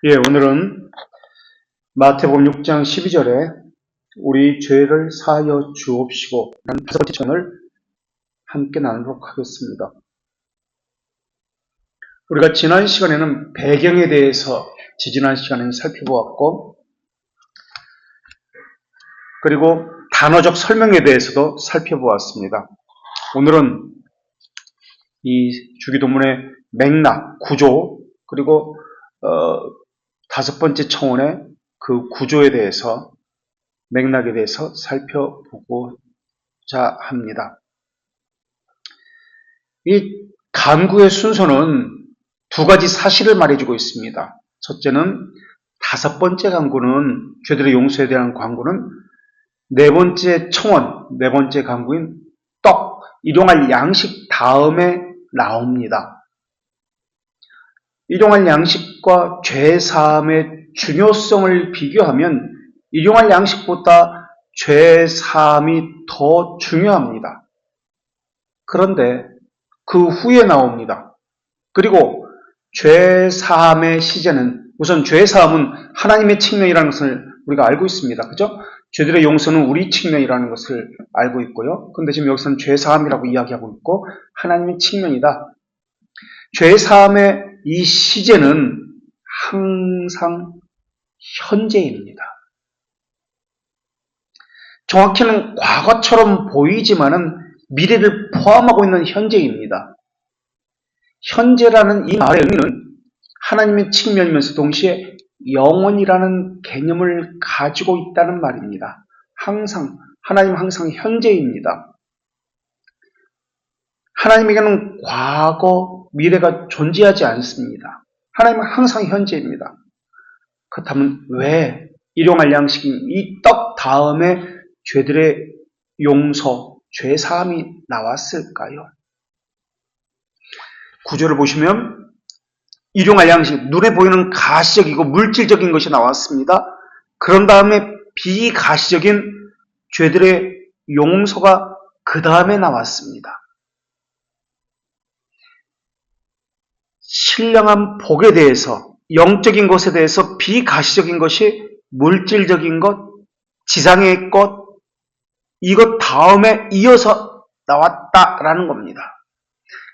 예, 오늘은 마태복음 6장 12절에 우리 죄를 사하여 주옵시고 라는 다섯 번째 장을 함께 나누도록 하겠습니다. 우리가 지난 시간에는 배경에 대해서 지난 시간에 살펴보았고, 그리고 단어적 설명에 대해서도 살펴보았습니다. 오늘은 이 주기도문의 맥락, 구조, 그리고 다섯 번째 차원의 그 구조에 대해서, 맥락에 대해서 살펴보고자 합니다. 이 간구의 순서는 두 가지 사실을 말해주고 있습니다. 첫째는 다섯 번째 간구는, 죄들의 용서에 대한 간구는 네 번째 청원, 네 번째 간구인 떡, 일용할 양식 다음에 나옵니다. 일용할 양식과 죄사함의 중요성을 비교하면 일용할 양식보다 죄사함이 더 중요합니다. 그런데 그 후에 나옵니다. 그리고 죄사함의 시제는, 우선 죄사함은 하나님의 측면이라는 것을 우리가 알고 있습니다. 그죠? 죄들의 용서는 우리 측면이라는 것을 알고 있고요. 근데 지금 여기서는 죄사함이라고 이야기하고 있고 하나님의 측면이다. 죄사함의 이 시제는 항상 현재입니다. 정확히는 과거처럼 보이지만은 미래를 포함하고 있는 현재입니다. 현재라는 이 말의 의미는 하나님의 측면이면서 동시에 영원이라는 개념을 가지고 있다는 말입니다. 하나님은 항상 현재입니다. 하나님에게는 과거, 미래가 존재하지 않습니다. 하나님은 항상 현재입니다. 그렇다면 왜 일용할 양식인 이 떡 다음에 죄들의 용서, 죄사함이 나왔을까요? 구조를 보시면 일용할 양식, 눈에 보이는 가시적이고 물질적인 것이 나왔습니다. 그런 다음에 비가시적인 죄들의 용서가 그 다음에 나왔습니다. 신령한 복에 대해서, 영적인 것에 대해서 비가시적인 것이 물질적인 것, 지상의 것, 이것 다음에 이어서 나왔다라는 겁니다.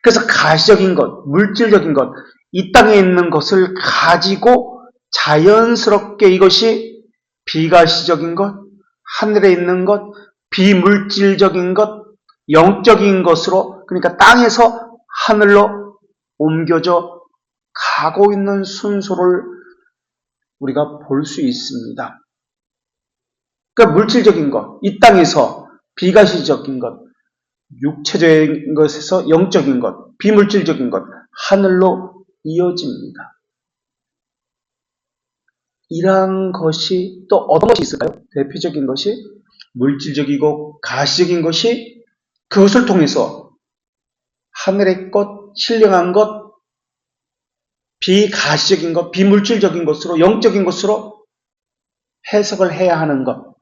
그래서 가시적인 것, 물질적인 것, 이 땅에 있는 것을 가지고 자연스럽게 이것이 비가시적인 것, 하늘에 있는 것, 비물질적인 것, 영적인 것으로, 그러니까 땅에서 하늘로 옮겨져 가고 있는 순서를 우리가 볼 수 있습니다. 그러니까 물질적인 것, 이 땅에서 비가시적인 것, 육체적인 것에서 영적인 것, 비물질적인 것, 하늘로 이어집니다. 이러한 것이 또 어떤 것이 있을까요? 대표적인 것이 물질적이고 가시적인 것이 그것을 통해서 하늘의 것, 신령한 것, 비가시적인 것, 비물질적인 것으로, 영적인 것으로 해석을 해야 하는 것.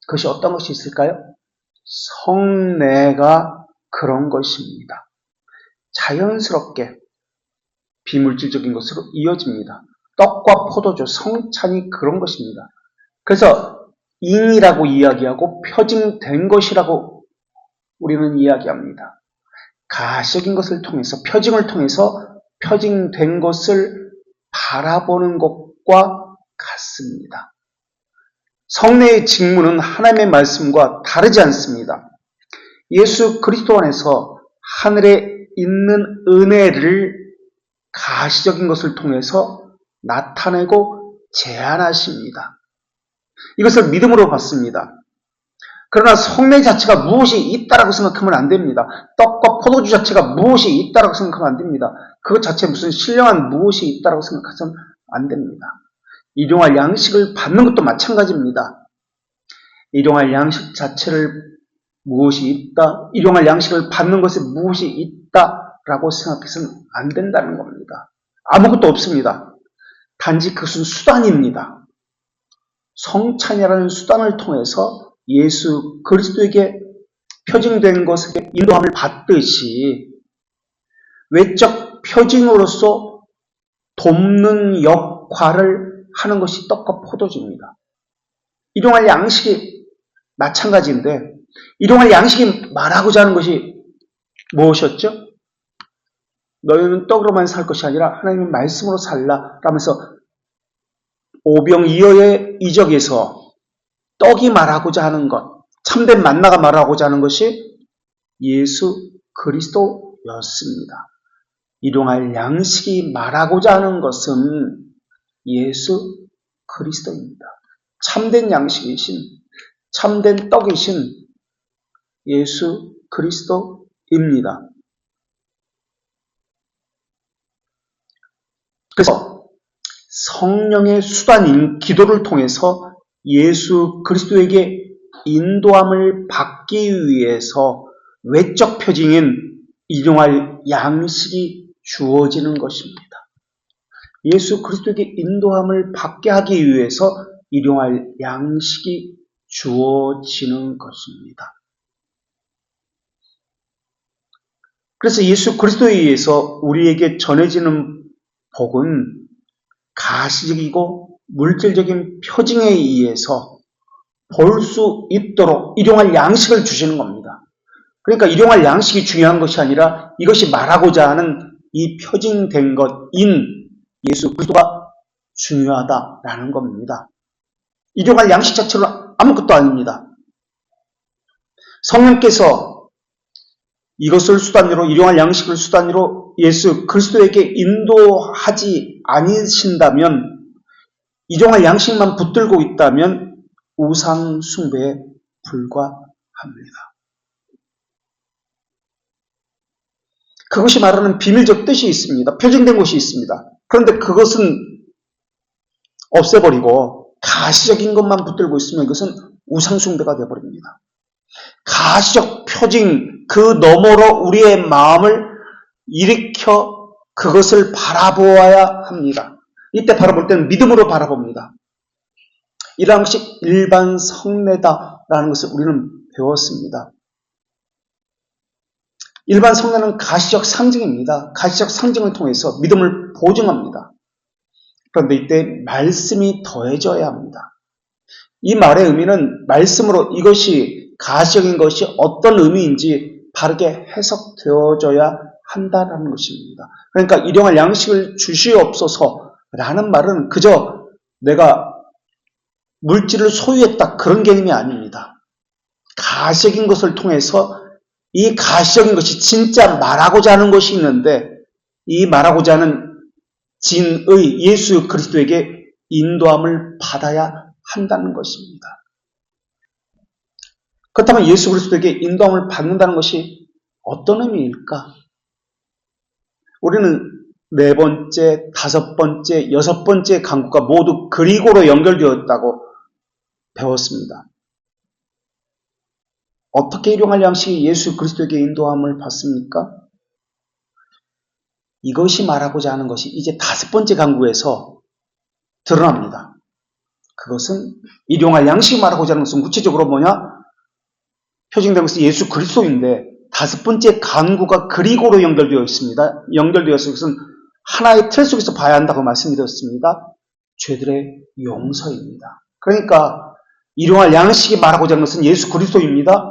그것이 어떤 것이 있을까요? 성례가 그런 것입니다. 자연스럽게 비물질적인 것으로 이어집니다. 떡과 포도주, 성찬이 그런 것입니다. 그래서 인이라고 이야기하고 표징된 것이라고 우리는 이야기합니다. 가시적인 것을 통해서, 표징을 통해서 표징된 것을 바라보는 것과 같습니다. 성례의 직무는 하나님의 말씀과 다르지 않습니다. 예수 그리스도 안에서 하늘에 있는 은혜를 가시적인 것을 통해서 나타내고 제안하십니다. 이것을 믿음으로 받습니다. 그러나 성례 자체가 무엇이 있다라고 생각하면 안 됩니다. 떡과 포도주 자체가 무엇이 있다라고 생각하면 안 됩니다. 그것 자체에 무슨 신령한 무엇이 있다라고 생각하면 안 됩니다. 일용할 양식을 받는 것도 마찬가지입니다. 일용할 양식 자체를 무엇이 있다, 일용할 양식을 받는 것에 무엇이 있다라고 생각해서는 안 된다는 겁니다. 아무것도 없습니다. 단지 그것은 수단입니다. 성찬이라는 수단을 통해서 예수 그리스도에게 표징된 것에 인도함을 받듯이 외적 표징으로서 돕는 역 역할을 하는 것이 떡과 포도주입니다. 일용할 양식이 마찬가지인데 일용할 양식이 말하고자 하는 것이 무엇이었죠? 너희는 떡으로만 살 것이 아니라 하나님의 말씀으로 살라 라면서 오병이어의 이적에서 떡이 말하고자 하는 것, 참된 만나가 말하고자 하는 것이 예수 그리스도였습니다. 일용할 양식이 말하고자 하는 것은 예수 그리스도입니다. 참된 양식이신, 참된 떡이신 예수 그리스도입니다. 그래서 성령의 수단인 기도를 통해서 예수 그리스도에게 인도함을 받기 위해서 외적 표징인 일용할 양식이 주어지는 것입니다. 예수 그리스도에게 인도함을 받게 하기 위해서 일용할 양식이 주어지는 것입니다. 그래서 예수 그리스도에 의해서 우리에게 전해지는 복은 가시적이고 물질적인 표징에 의해서 볼 수 있도록 일용할 양식을 주시는 겁니다. 그러니까 일용할 양식이 중요한 것이 아니라 이것이 말하고자 하는 이 표징된 것인 예수 그리스도가 중요하다라는 겁니다. 일용할 양식 자체는 아무것도 아닙니다. 성령께서 이것을 수단으로 일용할 양식을 수단으로 예수 그리스도에게 인도하지 아니신다면 일용할 양식만 붙들고 있다면 우상 숭배에 불과합니다. 그것이 말하는 비밀적 뜻이 있습니다. 표징된 것이 있습니다. 그런데 그것은 없애버리고 가시적인 것만 붙들고 있으면 이것은 우상 숭배가 되어버립니다. 가시적 표징 그 너머로 우리의 마음을 일으켜 그것을 바라보아야 합니다. 이때 바라볼 때는 믿음으로 바라봅니다. 이러한 것이 일반 성례다라는 것을 우리는 배웠습니다. 일반 성례는 가시적 상징입니다. 가시적 상징을 통해서 믿음을 보증합니다. 그런데 이때 말씀이 더해져야 합니다. 이 말의 의미는 말씀으로 이것이 가시적인 것이 어떤 의미인지 바르게 해석되어져야 한다는 것입니다. 그러니까 일용할 양식을 주시옵소서라는 말은 그저 내가 물질을 소유했다 그런 개념이 아닙니다. 가시적인 것을 통해서 이 가시적인 것이 진짜 말하고자 하는 것이 있는데 이 말하고자 하는 진의 예수 그리스도에게 인도함을 받아야 한다는 것입니다. 그렇다면 예수 그리스도에게 인도함을 받는다는 것이 어떤 의미일까? 우리는 네 번째, 다섯 번째, 여섯 번째 강구가 모두 그리고로 연결되었다고 배웠습니다. 어떻게 일용할 양식이 예수 그리스도에게 인도함을 받습니까? 이것이 말하고자 하는 것이 이제 다섯 번째 강구에서 드러납니다. 그것은 일용할 양식이 말하고자 하는 것은 구체적으로 뭐냐? 표징된 것은 예수 그리스도인데 다섯 번째 강구가 그리고로 연결되어 있습니다. 연결되어서 이것은 하나의 틀 속에서 봐야 한다고 말씀드렸습니다. 죄들의 용서입니다. 그러니까 일용할 양식이 말하고자 하는 것은 예수 그리스도입니다.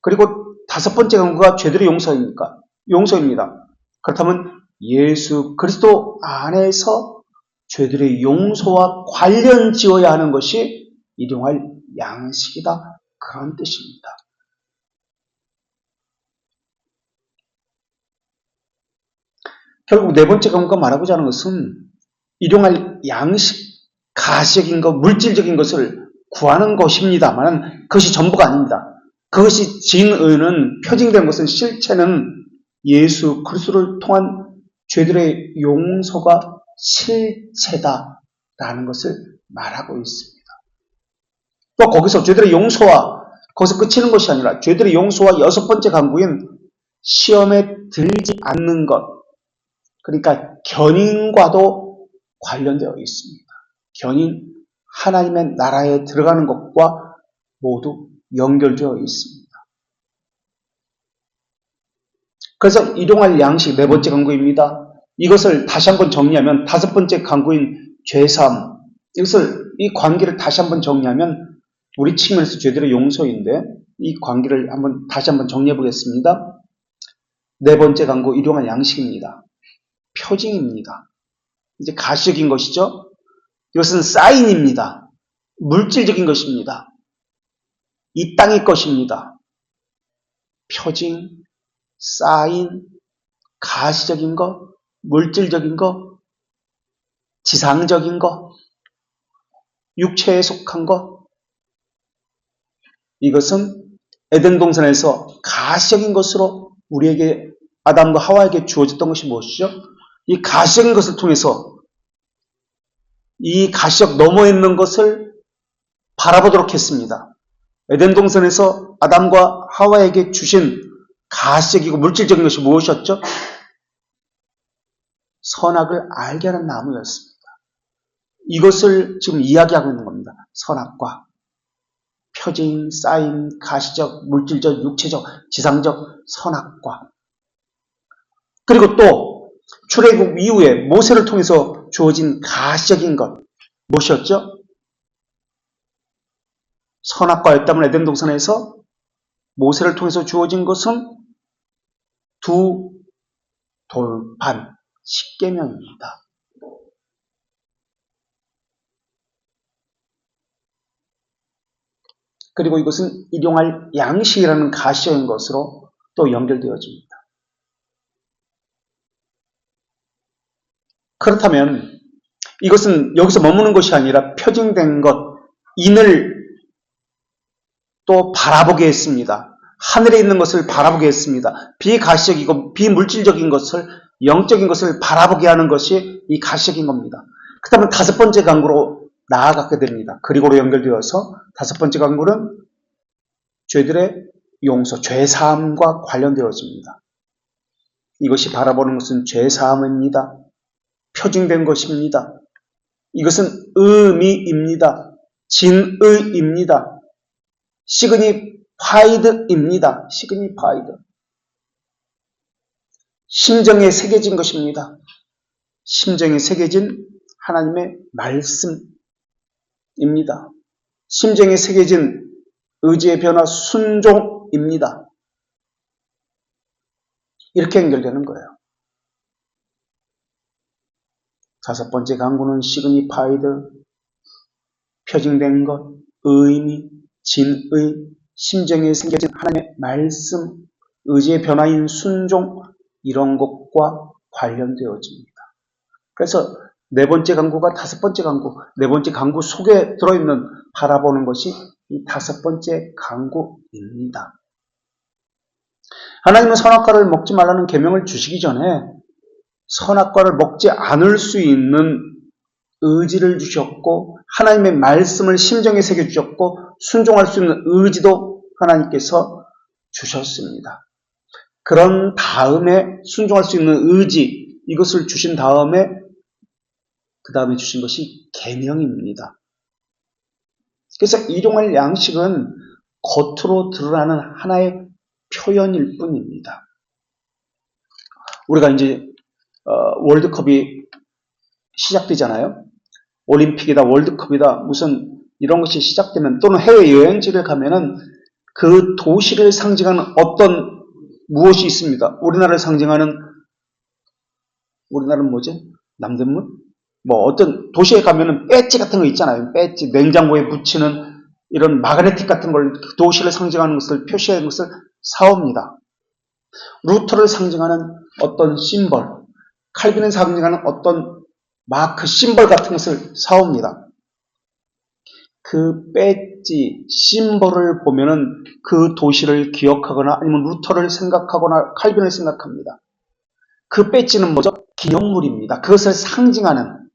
그리고 다섯 번째 강구가 죄들의 용서입니다. 그렇다면 예수 그리스도 안에서 죄들의 용서와 관련 지어야 하는 것이 일용할 양식이다. 그런 뜻입니다. 결국 네 번째 강구가 말하고자 하는 것은 일용할 양식, 가시적인 것, 물질적인 것을 구하는 것입니다만 그것이 전부가 아닙니다. 그것이 진의는 표징된 것은 실체는 예수 그리스도를 통한 죄들의 용서가 실체다라는 것을 말하고 있습니다. 또 거기서 죄들의 용서와 거기서 그치는 것이 아니라 죄들의 용서와 여섯 번째 강구인 시험에 들지 않는 것, 그러니까 견인과도 관련되어 있습니다. 견인, 하나님의 나라에 들어가는 것과 모두 연결되어 있습니다. 그래서 일용할 양식 네 번째 강구입니다. 이것을 다시 한번 정리하면 다섯 번째 강구인 죄사함. 이 관계를 다시 한번 정리하면 우리 측면에서 죄들의 용서인데 이 관계를 다시 한번 정리해 보겠습니다. 네 번째 강구 일용할 양식입니다. 표징입니다. 이제 가시적인 것이죠. 이것은 사인입니다. 물질적인 것입니다. 이 땅의 것입니다. 표징, 사인, 가시적인 것, 물질적인 것, 지상적인 것, 육체에 속한 것, 이것은 에덴 동산에서 가시적인 것으로 우리에게 아담과 하와에게 주어졌던 것이 무엇이죠? 이 가시적인 것을 통해서 이 가시적 넘어 있는 것을 바라보도록 했습니다. 에덴 동산에서 아담과 하와에게 주신 가시적이고 물질적인 것이 무엇이었죠? 선악을 알게 하는 나무였습니다. 이것을 지금 이야기하고 있는 겁니다. 선악과 표징, 사인, 가시적, 물질적, 육체적, 지상적 선악과. 그리고 또 출애굽 이후에 모세를 통해서 주어진 가시적인 것 무엇이었죠? 선악과였다면 에덴 동산에서 모세를 통해서 주어진 것은 두 돌판, 십계명입니다. 그리고 이것은 일용할 양식이라는 가시적인 것으로 또 연결되어집니다. 그렇다면 이것은 여기서 머무는 것이 아니라 표징된 것, 인을 또 바라보게 했습니다. 하늘에 있는 것을 바라보게 했습니다. 비가시적이고 비물질적인 것을, 영적인 것을 바라보게 하는 것이 이 가시적인 겁니다. 그렇다면 다섯 번째 강구로 나아가게 됩니다. 그리고로 연결되어서 다섯 번째 강구는 죄들의 용서, 죄사함과 관련되어집니다. 이것이 바라보는 것은 죄사함입니다. 표징된 것입니다. 이것은 의미입니다. 진의입니다. 시그니파이드입니다. 시그니파이드. 심정에 새겨진 것입니다. 심정에 새겨진 하나님의 말씀입니다. 심정에 새겨진 의지의 변화, 순종입니다. 이렇게 연결되는 거예요. 다섯 번째 강구는 시그니파이드, 표징된 것, 의미, 진의, 심정에 새겨진 하나님의 말씀, 의지의 변화인 순종, 이런 것과 관련되어집니다. 그래서 네 번째 강구가 다섯 번째 강구, 네 번째 강구 속에 들어있는 바라보는 것이 이 다섯 번째 강구입니다. 하나님은 선악과를 먹지 말라는 계명을 주시기 전에 선악과를 먹지 않을 수 있는 의지를 주셨고 하나님의 말씀을 심정에 새겨주셨고 순종할 수 있는 의지도 하나님께서 주셨습니다. 그런 다음에 순종할 수 있는 의지, 이것을 주신 다음에 그 다음에 주신 것이 계명입니다. 그래서 일용할 양식은 겉으로 드러나는 하나의 표현일 뿐입니다. 우리가 이제 월드컵이 시작되잖아요. 올림픽이다, 월드컵이다, 무슨 이런 것이 시작되면 또는 해외여행지를 가면은 그 도시를 상징하는 어떤 무엇이 있습니다. 우리나라를 상징하는, 우리나라는 뭐지? 남대문? 뭐 어떤 도시에 가면은 배지 같은 거 있잖아요. 배지, 냉장고에 붙이는 이런 마그네틱 같은 걸 도시를 상징하는 것을 표시하는 것을 사옵니다. 루터를 상징하는 어떤 심벌, 칼빈을 상징하는 어떤 마크, 심벌 같은 것을 사옵니다. 그 배지, 심벌을 보면은 그 도시를 기억하거나 아니면 루터를 생각하거나 칼빈을 생각합니다. 그 배지는 뭐죠? 기념물입니다. 그것을 상징하는,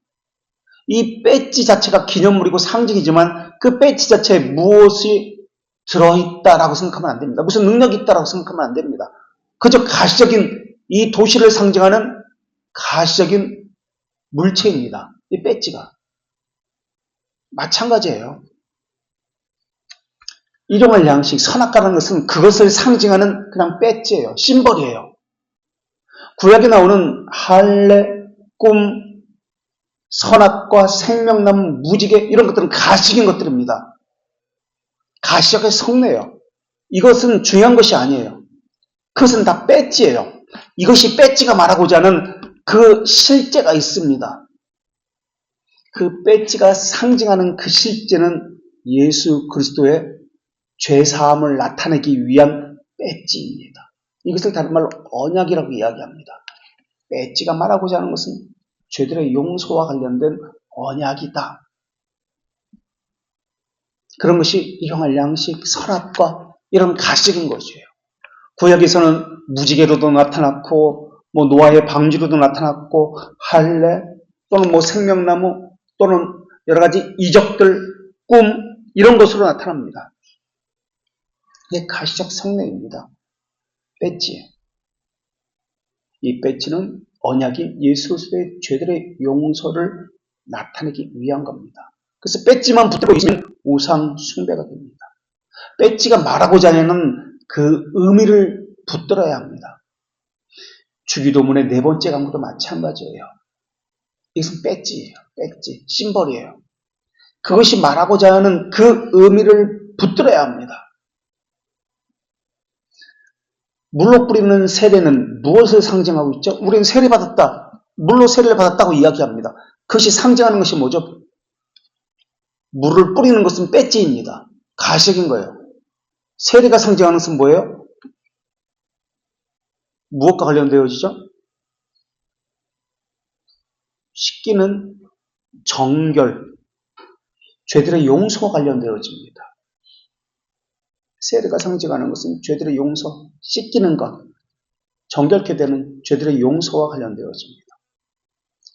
이 배지 자체가 기념물이고 상징이지만 그 배지 자체에 무엇이 들어있다라고 생각하면 안 됩니다. 무슨 능력이 있다라고 생각하면 안 됩니다. 그저 가시적인, 이 도시를 상징하는 가시적인 물체입니다. 이 배지가. 마찬가지예요. 일용할 양식, 선악과라는 것은 그것을 상징하는 그냥 배지예요. 심벌이에요. 구약에 나오는 할례, 꿈, 선악과 생명나무, 무지개 이런 것들은 가식인 것들입니다. 가시적의 성례예요. 이것은 중요한 것이 아니에요. 그것은 다 배지예요. 이것이 배지가 말하고자 하는 그 실제가 있습니다. 그 배지가 상징하는 그 실제는 예수 그리스도의 죄사함을 나타내기 위한 배지입니다. 이것을 다른 말로 언약이라고 이야기합니다. 배지가 말하고자 하는 것은 죄들의 용서와 관련된 언약이다. 그런 것이 일용할 양식, 선악과 이런 가식인 것이에요. 구약에서는 무지개로도 나타났고, 노아의 방주로도 나타났고, 할례 또는 생명나무 또는 여러 가지 이적들, 꿈 이런 것으로 나타납니다. 이게 가시적 성례입니다. 배지. 이 배지는 언약이 예수 그리스도의 죄들의 용서를 나타내기 위한 겁니다. 그래서 배지만 붙들고 있으면 우상 숭배가 됩니다. 배지가 말하고자 하는 그 의미를 붙들어야 합니다. 주기도문의 네 번째 강구도 마찬가지예요. 이것은 배지예요. 배지, 심벌이에요. 그것이 말하고자 하는 그 의미를 붙들어야 합니다. 물로 뿌리는 세례는 무엇을 상징하고 있죠? 우리는 세례받았다. 물로 세례를 받았다고 이야기합니다. 그것이 상징하는 것이 뭐죠? 물을 뿌리는 것은 배지입니다. 가식인 거예요. 세례가 상징하는 것은 뭐예요? 무엇과 관련되어지죠? 씻기는 정결, 죄들의 용서와 관련되어집니다. 세례가 상징하는 것은 죄들의 용서, 씻기는 것, 정결케 되는 죄들의 용서와 관련되어집니다.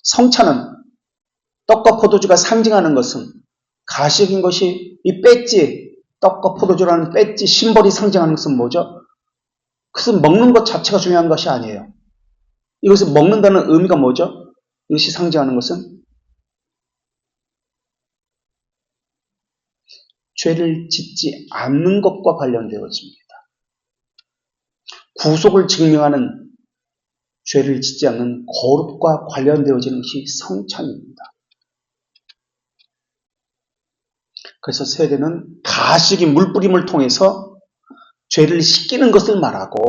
성찬은 떡과 포도주가 상징하는 것은 가식인 것이 이 배지, 떡과 포도주라는 배지 심벌이 상징하는 것은 뭐죠? 그것은 먹는 것 자체가 중요한 것이 아니에요. 이것을 먹는다는 의미가 뭐죠? 이것이 상징하는 것은 죄를 짓지 않는 것과 관련되어집니다. 구속을 증명하는 죄를 짓지 않는 거룩과 관련되어지는 것이 성찬입니다. 그래서 세례는 가식인 물뿌림을 통해서 죄를 씻기는 것을 말하고,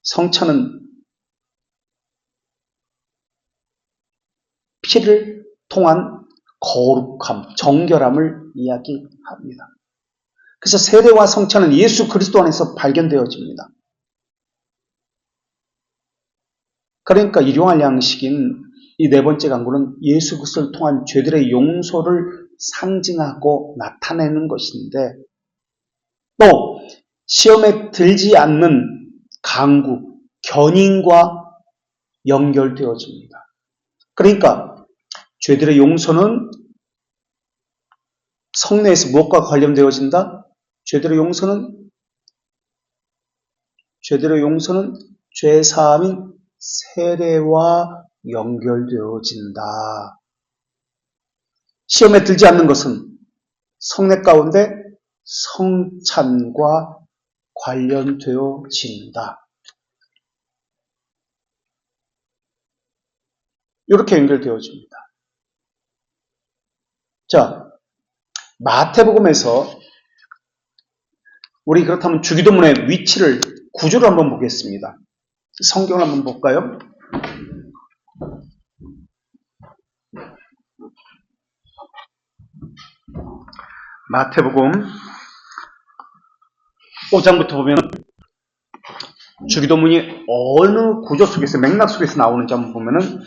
성찬은 피를 통한 거룩함, 정결함을 이야기합니다. 그래서 세례와 성찬은 예수 그리스도 안에서 발견되어집니다. 그러니까 일용할 양식인 이 네 번째 강구는 예수 그리스도를 통한 죄들의 용서를 상징하고 나타내는 것인데, 또 시험에 들지 않는 강구, 견인과 연결되어집니다. 그러니까 죄들의 용서는 성례에서 무엇과 관련되어진다? 죄들의 용서는 죄사함인 세례와 연결되어진다. 시험에 들지 않는 것은 성례 가운데 성찬과 관련되어진다. 이렇게 연결되어집니다. 자, 마태복음에서 우리 그렇다면 주기도문의 위치를, 구조를 한번 보겠습니다. 성경을 한번 볼까요? 마태복음 5장부터 보면 주기도문이 어느 구조 속에서, 맥락 속에서 나오는지 한번 보면은,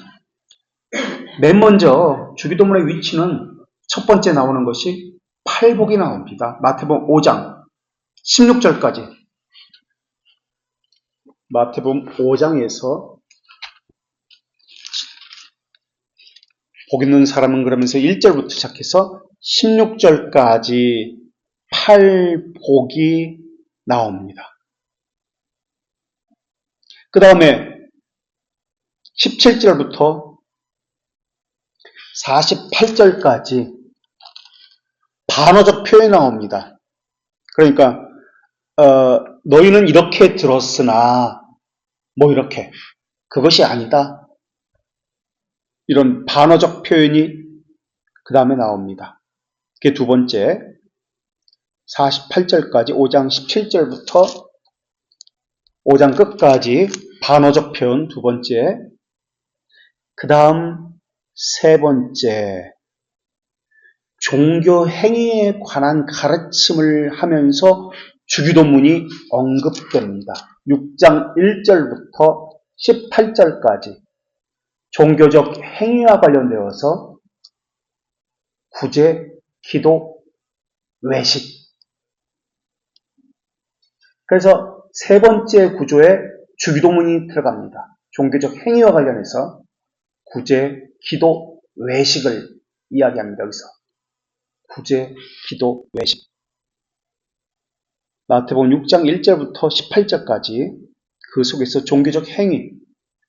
맨 먼저 주기도문의 위치는 첫 번째 나오는 것이 팔복이 나옵니다. 마태복음 5장 16절까지. 마태복음 5장에서 복 있는 사람은 그러면서 1절부터 시작해서 16절까지 팔복이 나옵니다. 그 다음에 17절부터 48절까지 반어적 표현이 나옵니다. 그러니까 너희는 이렇게 들었으나 이렇게, 그것이 아니다. 이런 반어적 표현이 그 다음에 나옵니다. 그게 두 번째, 48절까지 5장 17절부터 5장 끝까지 반어적 표현 두 번째, 그 다음 세 번째, 종교 행위에 관한 가르침을 하면서 주기도문이 언급됩니다. 6장 1절부터 18절까지 종교적 행위와 관련되어서 구제, 기도, 외식. 그래서 세 번째 구조에 주기도문이 들어갑니다. 종교적 행위와 관련해서 구제, 기도, 외식을 이야기합니다. 여기서 구제, 기도, 외식. 마태복음 6장 1절부터 18절까지 그 속에서 종교적 행위,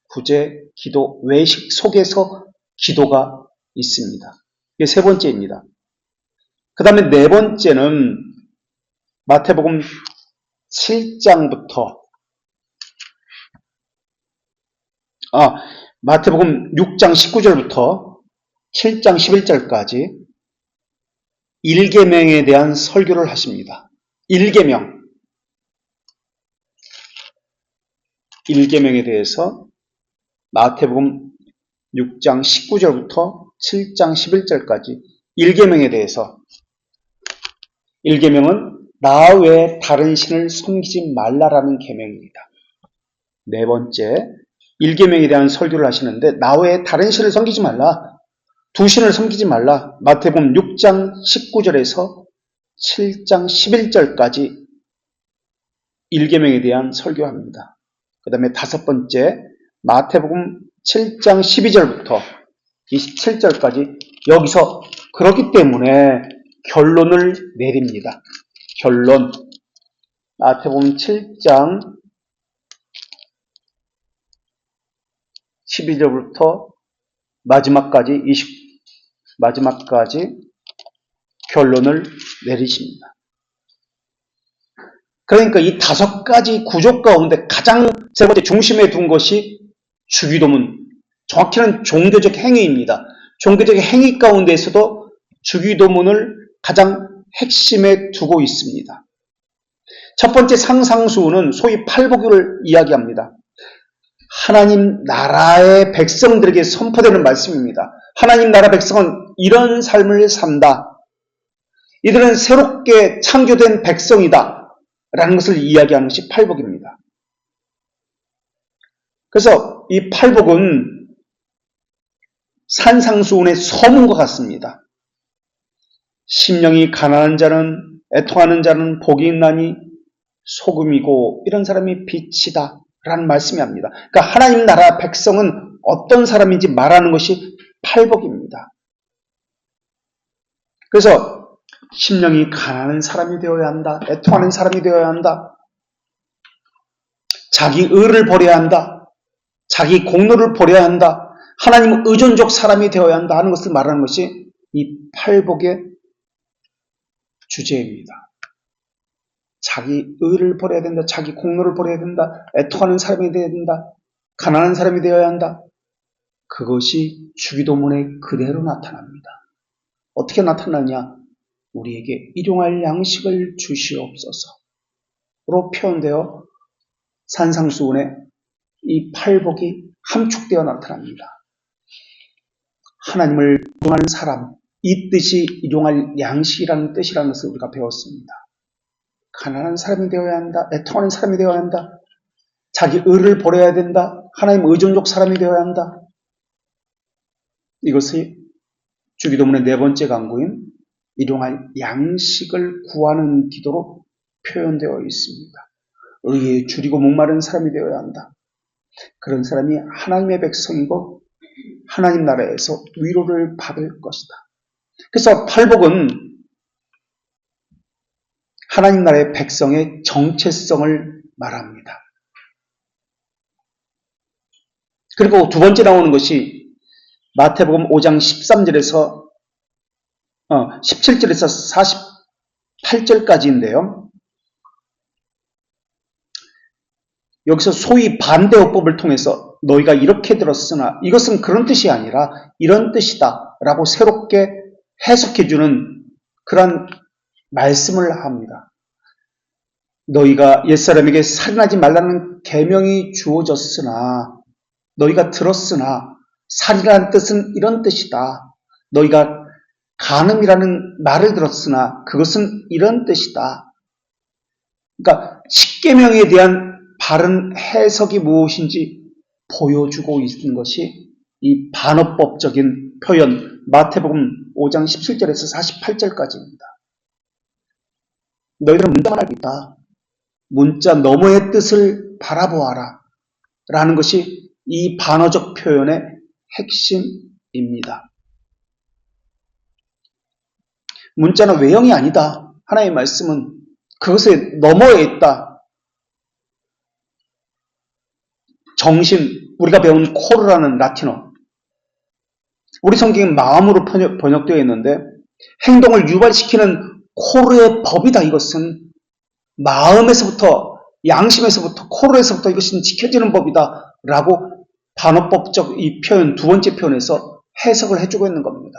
구제, 기도, 외식 속에서 기도가 있습니다. 이게 세 번째입니다. 그 다음에 네 번째는 마태복음 7장부터 마태복음 6장 19절부터 7장 11절까지 1계명에 대한 설교를 하십니다. 1계명에 대해서 마태복음 6장 19절부터 7장 11절까지 1계명에 대해서 1계명은 나 외에 다른 신을 섬기지 말라라는 계명입니다. 네 번째, 1계명에 대한 설교를 하시는데 나 외에 다른 신을 섬기지 말라. 두 신을 섬기지 말라. 마태복음 6장 19절에서 7장 11절까지 1계명에 대한 설교합니다. 그 다음에 다섯 번째, 마태복음 7장 12절부터 27절까지 여기서 그렇기 때문에 결론을 내립니다. 결론. 마태복음 7장 12절부터 마지막까지 결론을 내리십니다. 그러니까 이 다섯 가지 구조 가운데 가장 세 번째 중심에 둔 것이 주기도문, 정확히는 종교적 행위입니다. 종교적 행위 가운데에서도 주기도문을 가장 핵심에 두고 있습니다. 첫 번째 상상수훈은 소위 팔복을 이야기합니다. 하나님 나라의 백성들에게 선포되는 말씀입니다. 하나님 나라 백성은 이런 삶을 산다. 이들은 새롭게 창조된 백성이다. 라는 것을 이야기하는 것이 팔복입니다. 그래서 이 팔복은 산상수훈의 서문과 같습니다. 심령이 가난한 자는, 애통하는 자는 복이 있나니 소금이고 이런 사람이 빛이다. 라는 말씀이 합니다. 그러니까 하나님 나라 백성은 어떤 사람인지 말하는 것이 팔복입니다. 그래서 심령이 가난한 사람이 되어야 한다. 애통하는 사람이 되어야 한다. 자기 의를 버려야 한다. 자기 공로를 버려야 한다. 하나님 의존적 사람이 되어야 한다 하는 것을 말하는 것이 이 팔복의 주제입니다. 자기 의를 버려야 된다. 자기 공로를 버려야 된다. 애통하는 사람이 되어야 된다. 가난한 사람이 되어야 한다. 그것이 주기도문에 그대로 나타납니다. 어떻게 나타나냐? 우리에게 일용할 양식을 주시옵소서로 표현되어 산상수훈에 이 팔복이 함축되어 나타납니다. 하나님을 구하는 사람, 이 뜻이 일용할 양식이라는 뜻이라는 것을 우리가 배웠습니다. 가난한 사람이 되어야 한다. 애통하는 사람이 되어야 한다. 자기 의를 버려야 된다. 하나님 의존적 사람이 되어야 한다. 이것이 주기도문의 네 번째 강구인 일용할 양식을 구하는 기도로 표현되어 있습니다. 의에 줄이고 목마른 사람이 되어야 한다. 그런 사람이 하나님의 백성이고 하나님 나라에서 위로를 받을 것이다. 그래서 팔복은 하나님 나라의 백성의 정체성을 말합니다. 그리고 두 번째 나오는 것이 마태복음 5장 13절에서 17절에서 48절까지인데요. 여기서 소위 반대어법을 통해서 너희가 이렇게 들었으나 이것은 그런 뜻이 아니라 이런 뜻이다 라고 새롭게 해석해주는 그런 말씀을 합니다. 너희가 옛사람에게 살인하지 말라는 계명이 주어졌으나 너희가 들었으나 살인이라는 뜻은 이런 뜻이다. 너희가 간음이라는 말을 들었으나 그것은 이런 뜻이다. 그러니까 십계명에 대한 바른 해석이 무엇인지 보여주고 있는 것이 이 반어법적인 표현 마태복음 5장 17절에서 48절까지입니다. 너희들은 문자만 알고 있다. 문자 너머의 뜻을 바라보아라 라는 것이 이 반어적 표현의 핵심입니다. 문자는 외형이 아니다. 하나님의 말씀은 그것의 너머에 있다. 정신, 우리가 배운 코르라는 라틴어. 우리 성경은 마음으로 번역되어 있는데 행동을 유발시키는 코르의 법이다. 이것은 마음에서부터, 양심에서부터, 코르에서부터 이것은 지켜지는 법이다. 라고 반어법적 이 표현, 두 번째 표현에서 해석을 해주고 있는 겁니다.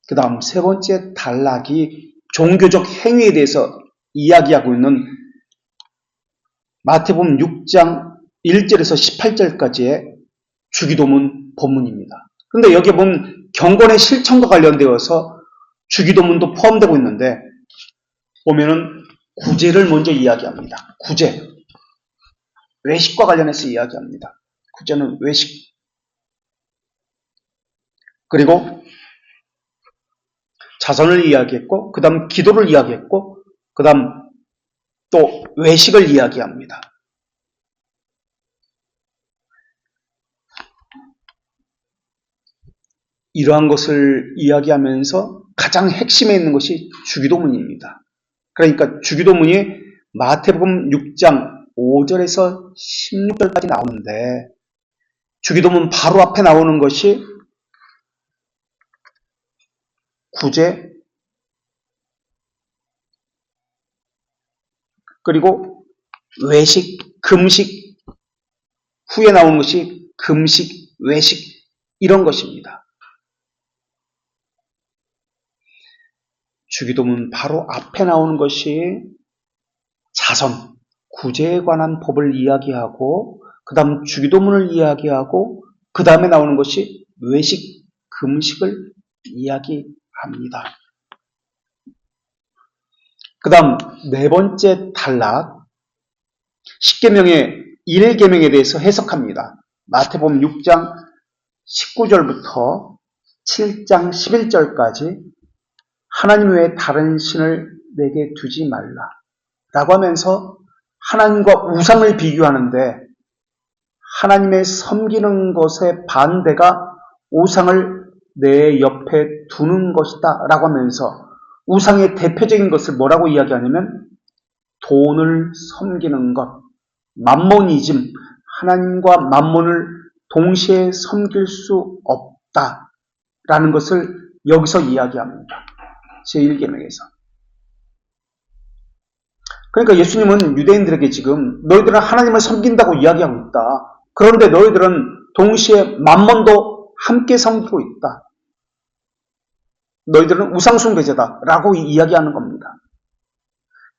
그 다음 세 번째 단락이 종교적 행위에 대해서 이야기하고 있는 마태복음 6장 1절에서 18절까지의 주기도문 본문입니다. 그런데 여기 보면 경건의 실천과 관련되어서 주기도문도 포함되고 있는데 보면은 구제를 먼저 이야기합니다. 구제. 외식과 관련해서 이야기합니다. 구제는 외식. 그리고 자선을 이야기했고 그 다음 기도를 이야기했고 그 다음 또 외식을 이야기합니다. 이러한 것을 이야기하면서 가장 핵심에 있는 것이 주기도문입니다. 그러니까 주기도문이 마태복음 6장 5절에서 16절까지 나오는데 주기도문 바로 앞에 나오는 것이 구제 그리고 외식, 금식 후에 나오는 것이 금식, 외식 이런 것입니다. 주기도문 바로 앞에 나오는 것이 자선, 구제에 관한 법을 이야기하고 그 다음 주기도문을 이야기하고 그 다음에 나오는 것이 외식, 금식을 이야기합니다. 그 다음 네 번째 단락, 십계명의 1계명에 대해서 해석합니다. 마태복음 6장 19절부터 7장 11절까지 하나님 외에 다른 신을 내게 두지 말라 라고 하면서 하나님과 우상을 비교하는데 하나님의 섬기는 것의 반대가 우상을 내 옆에 두는 것이다 라고 하면서 우상의 대표적인 것을 뭐라고 이야기하냐면 돈을 섬기는 것, 맘모니즘, 하나님과 맘몬을 동시에 섬길 수 없다라는 것을 여기서 이야기합니다. 제1계명에서. 그러니까 예수님은 유대인들에게 지금 너희들은 하나님을 섬긴다고 이야기하고 있다. 그런데 너희들은 동시에 맘몬도 함께 섬기고 있다. 너희들은 우상숭배자다 라고 이야기하는 겁니다.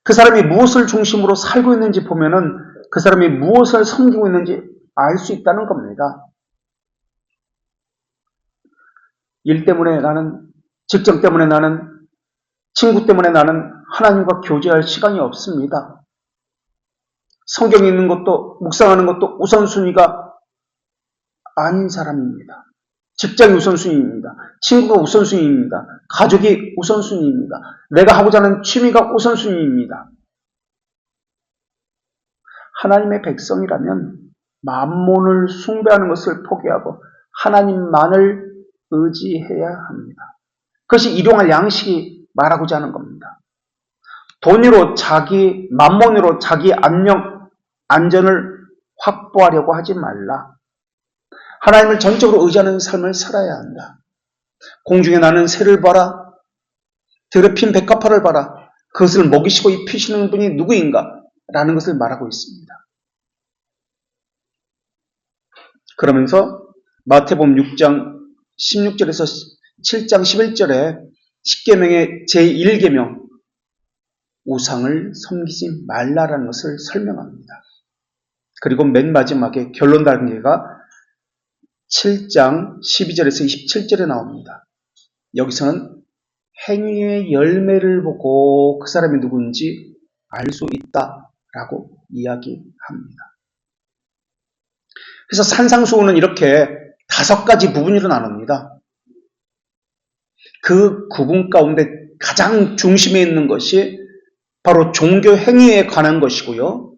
그 사람이 무엇을 중심으로 살고 있는지 보면은 그 사람이 무엇을 섬기고 있는지 알 수 있다는 겁니다. 일 때문에 나는, 직장 때문에 나는, 친구 때문에 나는 하나님과 교제할 시간이 없습니다. 성경에 있는 것도 묵상하는 것도 우선순위가 아닌 사람입니다. 직장이 우선순위입니다. 친구가 우선순위입니다. 가족이 우선순위입니다. 내가 하고자 하는 취미가 우선순위입니다. 하나님의 백성이라면 만몬을 숭배하는 것을 포기하고 하나님만을 의지해야 합니다. 그것이 일용할 양식이 말하고자 하는 겁니다. 돈으로 만몬으로 자기 안전을 확보하려고 하지 말라. 하나님을 전적으로 의지하는 삶을 살아야 한다. 공중에 나는 새를 봐라. 들에 핀 백합화를 봐라. 그것을 먹이시고 입히시는 분이 누구인가? 라는 것을 말하고 있습니다. 그러면서 마태복음 6장 16절에서 7장 11절에 10계명의 제1계명 우상을 섬기지 말라라는 것을 설명합니다. 그리고 맨 마지막에 결론 단계가 7장 12절에서 27절에 나옵니다. 여기서는 행위의 열매를 보고 그 사람이 누구인지 알 수 있다라고 이야기합니다. 그래서 산상수훈은 이렇게 5가지 부분으로 나눕니다. 그 구분 가운데 가장 중심에 있는 것이 바로 종교 행위에 관한 것이고요.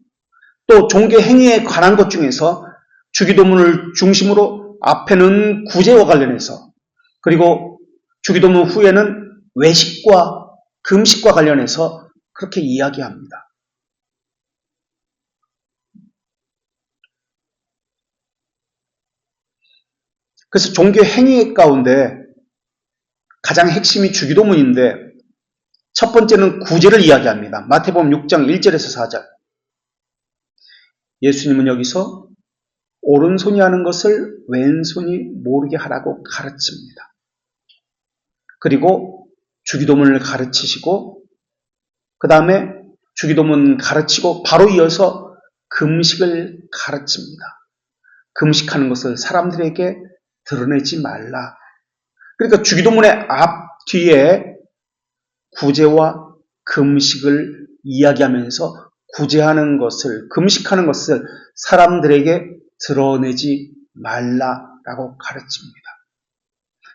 또 종교 행위에 관한 것 중에서 주기도문을 중심으로 앞에는 구제와 관련해서, 그리고 주기도문 후에는 외식과 금식과 관련해서 그렇게 이야기합니다. 그래서 종교 행위 가운데 가장 핵심이 주기도문인데 첫 번째는 구제를 이야기합니다. 마태복음 6장 1절에서 4절. 예수님은 여기서 오른손이 하는 것을 왼손이 모르게 하라고 가르칩니다. 그리고 주기도문을 가르치시고 그 다음에 주기도문 가르치고 바로 이어서 금식을 가르칩니다. 금식하는 것을 사람들에게 드러내지 말라. 그러니까 주기도문의 앞뒤에 구제와 금식을 이야기하면서 구제하는 것을, 금식하는 것을 사람들에게 드러내지 말라라고 가르칩니다.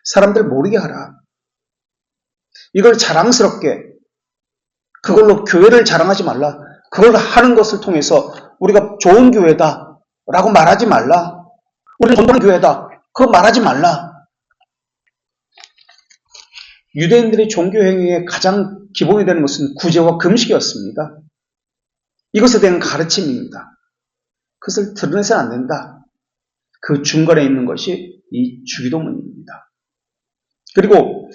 사람들 모르게 하라. 이걸 자랑스럽게, 그걸로 교회를 자랑하지 말라. 그걸 하는 것을 통해서 우리가 좋은 교회다라고 말하지 말라. 우리는 전도하는 교회다. 그거 말하지 말라. 유대인들의 종교 행위의 가장 기본이 되는 것은 구제와 금식이었습니다. 이것에 대한 가르침입니다. 그것을 드러내서는 안 된다. 그 중간에 있는 것이 이 주기도문입니다. 그리고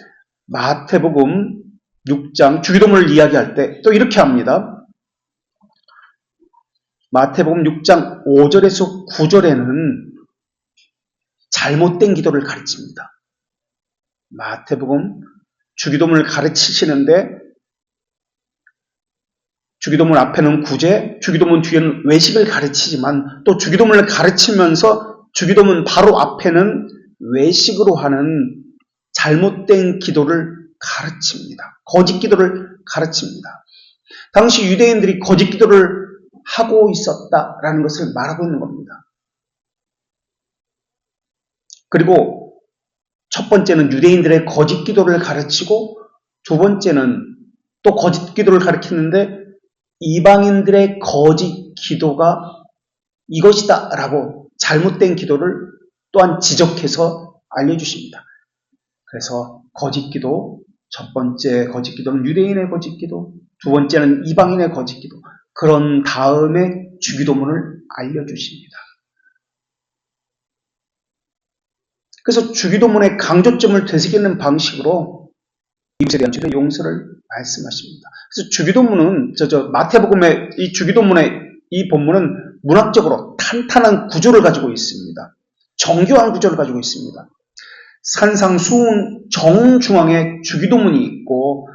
마태복음 6장 주기도문을 이야기할 때 또 이렇게 합니다. 마태복음 6장 5절에서 9절에는 잘못된 기도를 가르칩니다. 마태복음 주기도문을 가르치시는데 주기도문 앞에는 구제, 주기도문 뒤에는 외식을 가르치지만 또 주기도문을 가르치면서 주기도문 바로 앞에는 외식으로 하는 잘못된 기도를 가르칩니다. 거짓 기도를 가르칩니다. 당시 유대인들이 거짓 기도를 하고 있었다라는 것을 말하고 있는 겁니다. 그리고 첫 번째는 유대인들의 거짓 기도를 가르치고 두 번째는 또 거짓 기도를 가르치는데 이방인들의 거짓 기도가 이것이다 라고 잘못된 기도를 또한 지적해서 알려주십니다. 그래서 거짓 기도, 첫 번째 거짓 기도는 유대인의 거짓 기도, 두 번째는 이방인의 거짓 기도, 그런 다음에 주기도문을 알려주십니다. 그래서 주기도문의 강조점을 되새기는 방식으로 이웃에 대한 죄의 용서를 말씀하십니다. 그래서 주기도문은 마태복음의 이 주기도문의 이 본문은 문학적으로 탄탄한 구조를 가지고 있습니다. 정교한 구조를 가지고 있습니다. 산상수훈 정중앙에 주기도문이 있고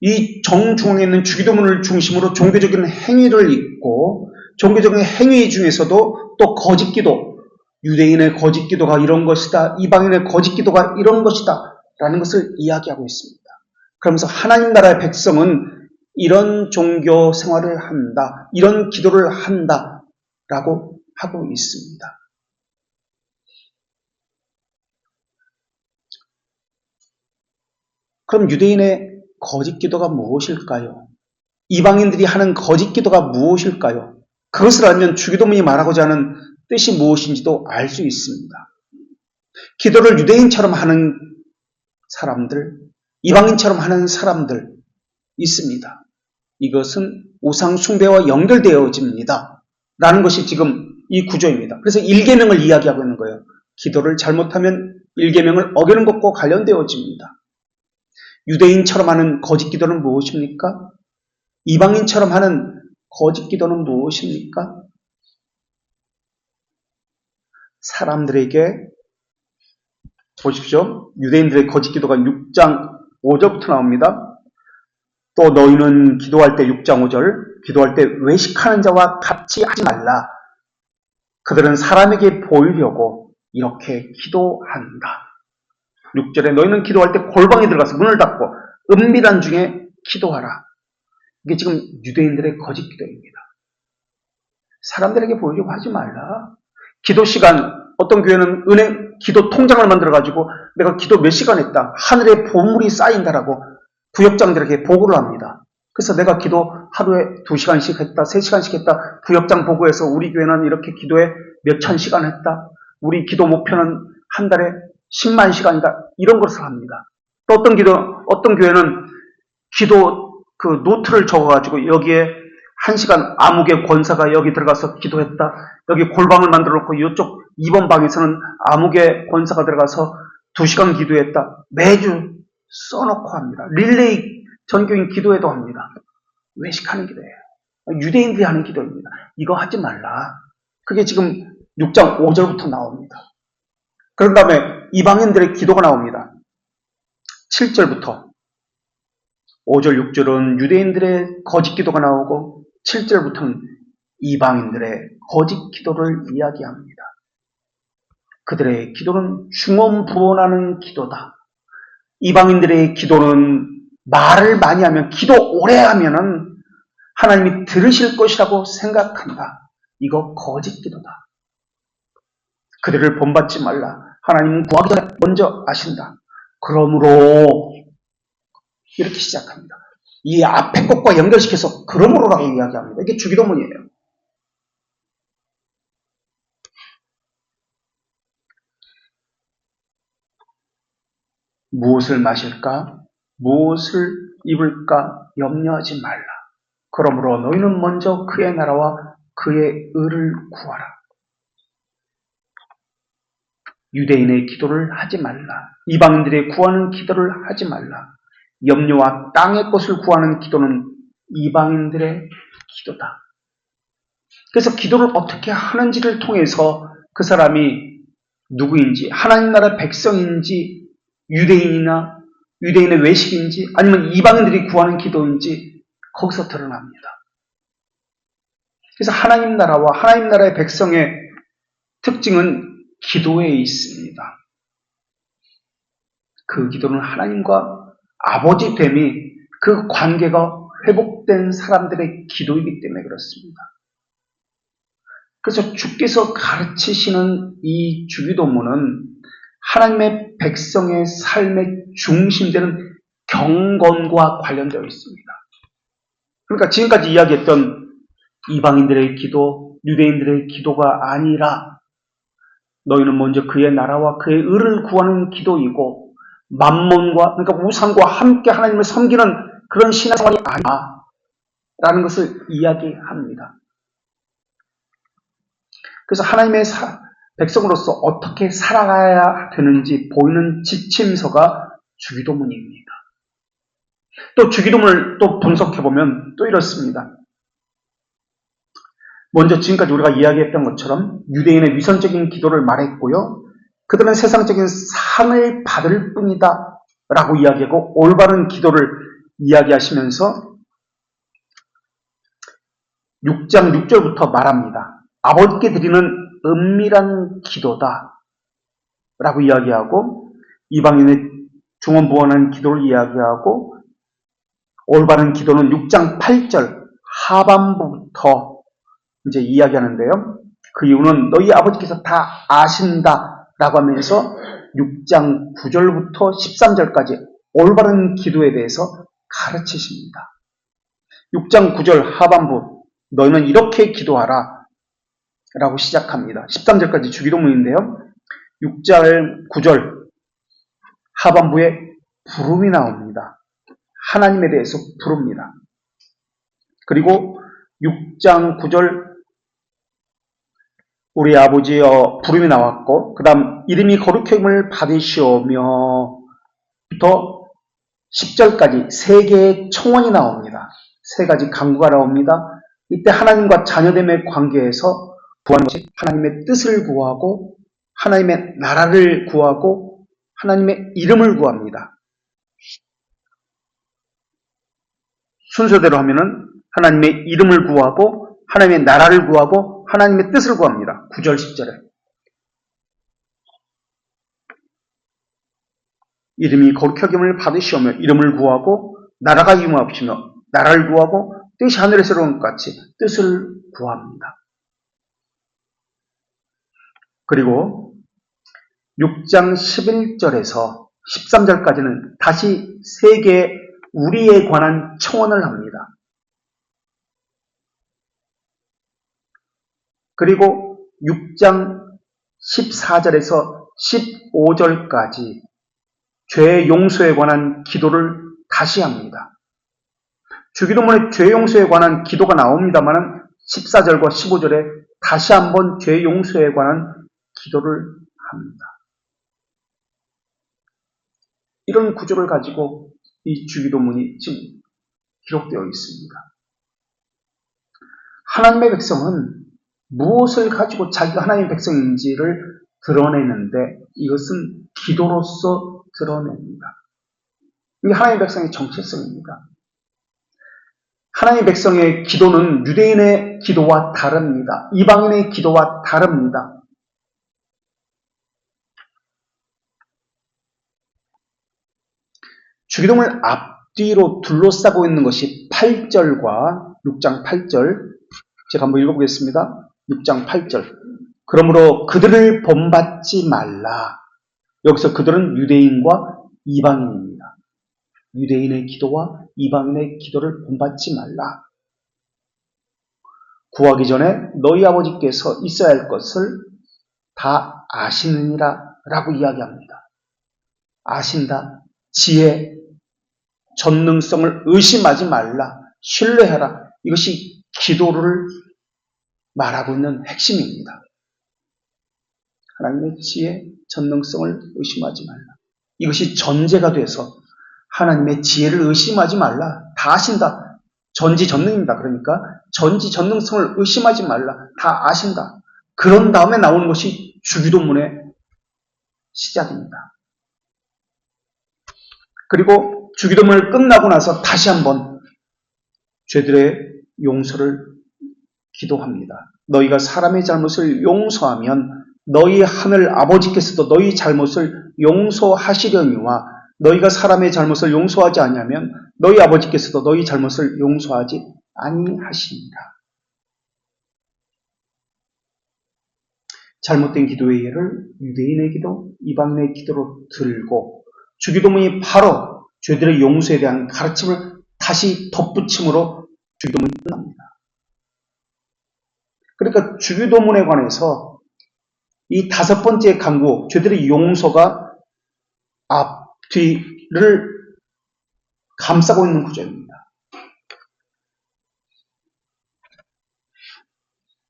이 정중앙에 있는 주기도문을 중심으로 종교적인 행위를 있고 종교적인 행위 중에서도 또 거짓 기도, 유대인의 거짓 기도가 이런 것이다, 이방인의 거짓 기도가 이런 것이다 라는 것을 이야기하고 있습니다. 그러면서 하나님 나라의 백성은 이런 종교 생활을 한다, 이런 기도를 한다 라고 하고 있습니다. 그럼 유대인의 거짓 기도가 무엇일까요? 이방인들이 하는 거짓 기도가 무엇일까요? 그것을 알면 주기도문이 말하고자 하는 뜻이 무엇인지도 알 수 있습니다. 기도를 유대인처럼 하는 사람들, 이방인처럼 하는 사람들 있습니다. 이것은 우상 숭배와 연결되어집니다. 라는 것이 지금 이 구조입니다. 그래서 1계명을 이야기하고 있는 거예요. 기도를 잘못하면 1계명을 어기는 것과 관련되어집니다. 유대인처럼 하는 거짓 기도는 무엇입니까? 이방인처럼 하는 거짓 기도는 무엇입니까? 사람들에게 보십시오. 유대인들의 거짓 기도가 6장 5절부터 나옵니다. 또 너희는 기도할 때 6장 5절 기도할 때 외식하는 자와 같이 하지 말라. 그들은 사람에게 보이려고 이렇게 기도한다. 6절에 너희는 기도할 때 골방에 들어가서 문을 닫고 은밀한 중에 기도하라. 이게 지금 유대인들의 거짓 기도입니다. 사람들에게 보이려고 하지 말라. 기도 시간, 어떤 교회는 기도 통장을 만들어가지고 내가 기도 몇 시간 했다. 하늘에 보물이 쌓인다라고 부역장들에게 보고를 합니다. 그래서 내가 기도 하루에 2시간씩 했다, 3시간씩 했다. 부역장 보고해서 우리 교회는 이렇게 기도에 몇천 시간 했다. 우리 기도 목표는 한 달에 10만 시간이다. 이런 것을 합니다. 또 어떤 교회는 기도 그 노트를 적어가지고 여기에 1시간 암흑의 권사가 여기 들어가서 기도했다. 여기 골방을 만들어 놓고 이쪽 2번 방에서는 암흑의 권사가 들어가서 2시간 기도했다. 매주 써놓고 합니다. 릴레이 전교인 기도회도 합니다. 외식하는 기도예요. 유대인들이 하는 기도입니다. 이거 하지 말라. 그게 지금 6장 5절부터 나옵니다. 그런 다음에 이방인들의 기도가 나옵니다. 7절부터 5절, 6절은 유대인들의 거짓 기도가 나오고 7절부터는 이방인들의 거짓 기도를 이야기합니다. 그들의 기도는 중언부언하는 기도다. 이방인들의 기도는 말을 많이 하면, 기도 오래 하면은 하나님이 들으실 것이라고 생각한다. 이거 거짓 기도다. 그들을 본받지 말라. 하나님은 구하기 전에 먼저 아신다. 그러므로 이렇게 시작합니다. 이 앞에 것과 연결시켜서 그러므로라고 이야기합니다. 이게 주기도문이에요. 무엇을 마실까? 무엇을 입을까? 염려하지 말라. 그러므로 너희는 먼저 그의 나라와 그의 의를 구하라. 유대인의 기도를 하지 말라. 이방인들의 구하는 기도를 하지 말라. 염려와 땅의 것을 구하는 기도는 이방인들의 기도다. 그래서 기도를 어떻게 하는지를 통해서 그 사람이 누구인지, 하나님 나라 백성인지, 유대인이나 유대인의 외식인지, 아니면 이방인들이 구하는 기도인지 거기서 드러납니다. 그래서 하나님 나라와 하나님 나라의 백성의 특징은 기도에 있습니다. 그 기도는 하나님과 아버지 됨이, 그 관계가 회복된 사람들의 기도이기 때문에 그렇습니다. 그래서 주께서 가르치시는 이 주기도문은 하나님의 백성의 삶의 중심되는 경건과 관련되어 있습니다. 그러니까 지금까지 이야기했던 이방인들의 기도, 유대인들의 기도가 아니라 너희는 먼저 그의 나라와 그의 의를 구하는 기도이고, 만몬과, 그러니까 우상과 함께 하나님을 섬기는 그런 신앙생활이 아니라 라는 것을 이야기합니다. 그래서 하나님의 백성으로서 어떻게 살아가야 되는지 보이는 지침서가 주기도문입니다. 또 주기도문을 또 분석해보면 또 이렇습니다. 먼저 지금까지 우리가 이야기했던 것처럼 유대인의 위선적인 기도를 말했고요. 그들은 세상적인 상을 받을 뿐이다 라고 이야기하고 올바른 기도를 이야기하시면서 6장 6절부터 말합니다. 아버지께 드리는 은밀한 기도다 라고 이야기하고, 이방인의 중언부언한 기도를 이야기하고, 올바른 기도는 6장 8절 하반부부터 이제 이야기하는데요. 그 이유는 너희 아버지께서 다 아신다 라고 하면서 6장 9절부터 13절까지 올바른 기도에 대해서 가르치십니다. 6장 9절 하반부, 너희는 이렇게 기도하라 라고 시작합니다. 13절까지 주기도문인데요. 6절 9절 하반부에 부름이 나옵니다. 하나님에 대해서 부릅니다. 그리고 6장 9절 우리 아버지여 부름이 나왔고, 그 다음 이름이 거룩함을 받으시오며 부터 10절까지 세 개의 청원이 나옵니다. 세 가지 간구가 나옵니다. 이때 하나님과 자녀됨의 관계에서 구하는 것이 하나님의 뜻을 구하고 하나님의 나라를 구하고 하나님의 이름을 구합니다. 순서대로 하면은 하나님의 이름을 구하고 하나님의 나라를 구하고 하나님의 뜻을 구합니다. 9절 10절에. 이름이 거룩히 여김을 받으시오며 이름을 구하고 나라가 임하옵시며 나라를 구하고 뜻이 하늘에서 이룬 것 같이 뜻을 구합니다. 그리고 6장 11절에서 13절까지는 다시 세 개의 우리에 관한 청원을 합니다. 그리고 6장 14절에서 15절까지 죄 용서에 관한 기도를 다시 합니다. 주기도문에 죄 용서에 관한 기도가 나옵니다만 14절과 15절에 다시 한번 죄 용서에 관한 기도를 합니다. 이런 구조를 가지고 이 주기도문이 지금 기록되어 있습니다. 하나님의 백성은 무엇을 가지고 자기가 하나님의 백성인지를 드러내는데 이것은 기도로서 드러냅니다. 이게 하나님의 백성의 정체성입니다. 하나님의 백성의 기도는 유대인의 기도와 다릅니다. 이방인의 기도와 다릅니다. 주기도문을 앞뒤로 둘러싸고 있는 것이 8절과 6장 8절. 제가 한번 읽어보겠습니다. 6장 8절. 그러므로 그들을 본받지 말라. 여기서 그들은 유대인과 이방인입니다. 유대인의 기도와 이방인의 기도를 본받지 말라. 구하기 전에 너희 아버지께서 있어야 할 것을 다 아시느니라 라고 이야기합니다. 아신다. 지혜, 전능성을 의심하지 말라. 신뢰하라. 이것이 기도를 말하고 있는 핵심입니다. 하나님의 지혜, 전능성을 의심하지 말라. 이것이 전제가 돼서 하나님의 지혜를 의심하지 말라. 다 아신다. 전지전능입니다. 그러니까 전지전능성을 의심하지 말라. 다 아신다. 그런 다음에 나오는 것이 주기도문의 시작입니다. 그리고 주기도문을 끝나고 나서 다시 한번 죄들의 용서를 기도합니다. 너희가 사람의 잘못을 용서하면 너희 하늘 아버지께서도 너희 잘못을 용서하시려니와 너희가 사람의 잘못을 용서하지 아니하면 너희 아버지께서도 너희 잘못을 용서하지 아니하시니라. 잘못된 기도의 예를 유대인의 기도, 이방인의 기도로 들고 주기도문이 바로 죄들의 용서에 대한 가르침을 다시 덧붙임으로 주기도문이 끝납니다. 그러니까 주기도문에 관해서 이 다섯 번째 강구, 죄들의 용서가 앞뒤를 감싸고 있는 구조입니다.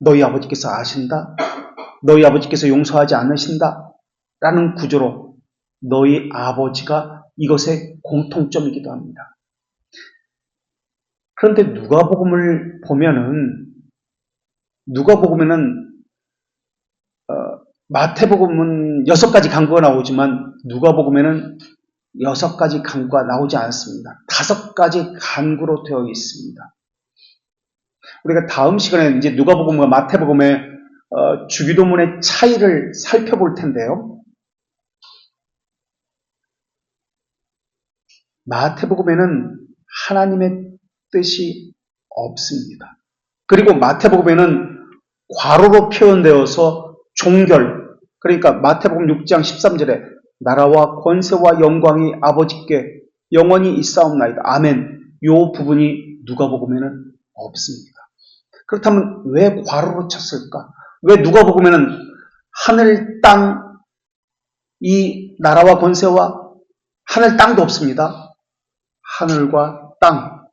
너희 아버지께서 아신다. 너희 아버지께서 용서하지 않으신다. 라는 구조로 너희 아버지가 이것의 공통점이기도 합니다. 그런데 누가복음을 보면은 마태복음은 6가지 강구가 나오지만 누가복음에는 6가지 강구가 나오지 않습니다. 5가지 강구로 되어 있습니다. 우리가 다음 시간에 이제 누가복음과 마태복음의 주기도문의 차이를 살펴볼 텐데요. 마태복음에는 하나님의 뜻이 없습니다. 그리고 마태복음에는 괄호로 표현되어서 종결, 그러니까 마태복음 6장 13절에 나라와 권세와 영광이 아버지께 영원히 있사옵나이다. 아멘. 이 부분이 누가복음에는 없습니다. 그렇다면 왜 괄호로 쳤을까? 왜 누가복음에는 하늘, 땅, 이 나라와 권세와 하늘, 땅도 없습니다. 하늘과 땅,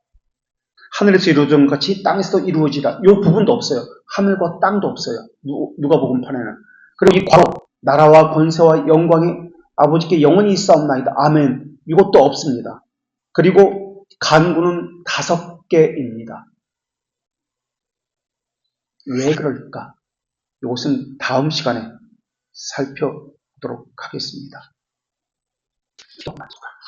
하늘에서 이루어진 것 같이 땅에서도 이루어지라. 이 부분도 없어요. 하늘과 땅도 없어요. 누가복음판에는. 그리고 이 괄호, 나라와 권세와 영광이 아버지께 영원히 있사옵나이다. 아멘. 이것도 없습니다. 그리고 간구는 5개입니다. 왜 그럴까? 이것은 다음 시간에 살펴보도록 하겠습니다. 기도하겠습니다.